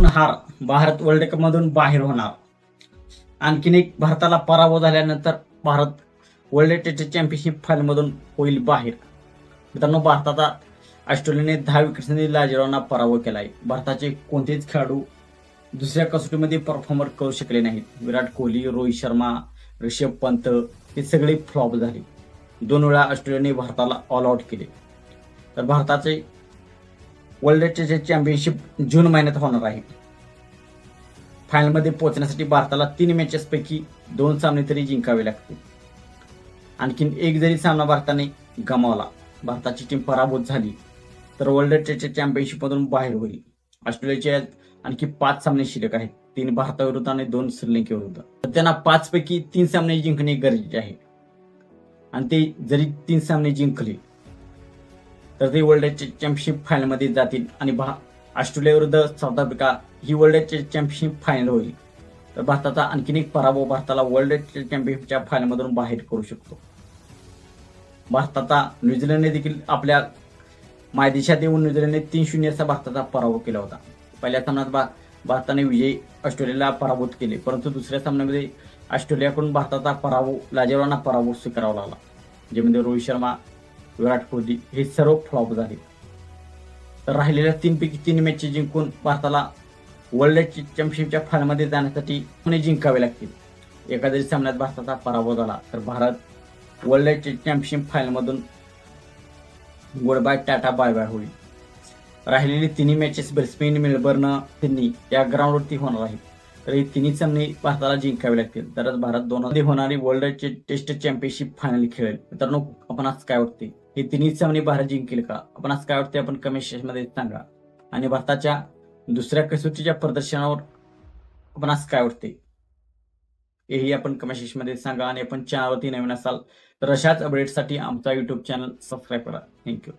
हार Bharat world cup मधून बाहेर होणार। आणखीन एक भारताला पराभव झाल्यानंतर Bharat world test championship final मधून होईल बाहेर। मित्रांनो, भारताचा ऑस्ट्रेलियाने 10 विकेट्सने लाजिरवाना पराभव केला आहे। भारताचे कोणतेच खेळाडू दुसऱ्या कसोटीमध्ये परफॉर्म करू शकले नाहीत। विराट कोहली, रोहित शर्मा, ऋषभ पंत हे सगळे फ्लॉप झाले। 2 वेळा ऑस्ट्रेलियाने भारताला ऑल आउट केले। तर भारताचे वर्ल्ड टेस्ट चॅम्पियनशिप जून महिन्यात होणार आहे। फायनलमध्ये पोहोचण्यासाठी भारताला 3 मॅचेस पैकी 2 सामने तरी जिंकावे लागतील। आणखीन एक जरी सामना भारताने गमावला, भारताची टीम पराभूत झाली, तर वर्ल्ड टेस्ट चॅम्पियनशिप मधून बाहेर होईल। ऑस्ट्रेलियाचे आणखी 5 सामने शिल्लक आहेत, 3 भारताविरुद्ध आणि 2 श्रीलंकेविरुद्ध। तर त्यांना 5 पैकी 3 सामने जिंकणे गरजेचे आहे। आणि ते जरी 3 सामने जिंकले तर ते वर्ल्ड टेस्ट चॅम्पियनशिप फायनल मध्ये जातील आणि ऑस्ट्रेलिया विरुद्ध साऊथ आफ्रिका ही वर्ल्ड टेस्ट चॅम्पियनशिप फायनल होईल। तर भारताचा आणखीन एक पराभव भारताला वर्ल्ड टेस्ट चॅम्पियनशिपच्या फायनल मधून बाहेर करू शकतो। भारताचा न्यूझीलंडने देखील आपल्या मायदेशात येऊन न्यूझीलंडने 3-0 असा भारताचा पराभव केला होता। पहिल्या सामन्यात भारताने विजयी ऑस्ट्रेलियाला पराभूत केले, परंतु दुसऱ्या सामन्यामध्ये ऑस्ट्रेलियाकडून भारताचा पराभव लाजिरवाना पराभव स्वीकारावा लागला, ज्यामध्ये रोहित शर्मा, विराट कोहली हे सर्व फ्लॉप झाले। तर राहिलेल्या 3 पैकी 3 मॅचेस जिंकून भारताला वर्ल्ड चॅम्पियनशिपच्या फायनलमध्ये जाण्यासाठी जिंकावे लागतील। एका जरी सामन्यात भारताचा पराभव झाला तर भारत वर्ल्ड चॅम्पियनशिप फायनलमधून good bye tata bye bye होईल। राहिलेली 3 मॅचेस ब्रिस्बेन, मेलबर्न, सिडनी या ग्राउंडवरती होणार आहेत। तर हे 3 सामने भारताला जिंकावे लागतील, तरच भारत 2 मध्ये होणारी वर्ल्ड टेस्ट चॅम्पियनशिप फायनल खेळेल। मित्रांनो, आपण आज काय वाटते, हे 3 सामने भारत जिंकेल का? आपण आज काय वाटते आपण कमेंट सेक्शनमध्ये सांगा। आणि भारताच्या दुसऱ्या कसोटीच्या प्रदर्शनावर आपण आज काय वाटते हेही आपण कमेंट सेक्शनमध्ये सांगा। आणि आपण चॅनलवरती नवीन असाल तर अशाच अपडेट्ससाठी आमचा YouTube चॅनल सबस्क्राईब करा। थँक्यू।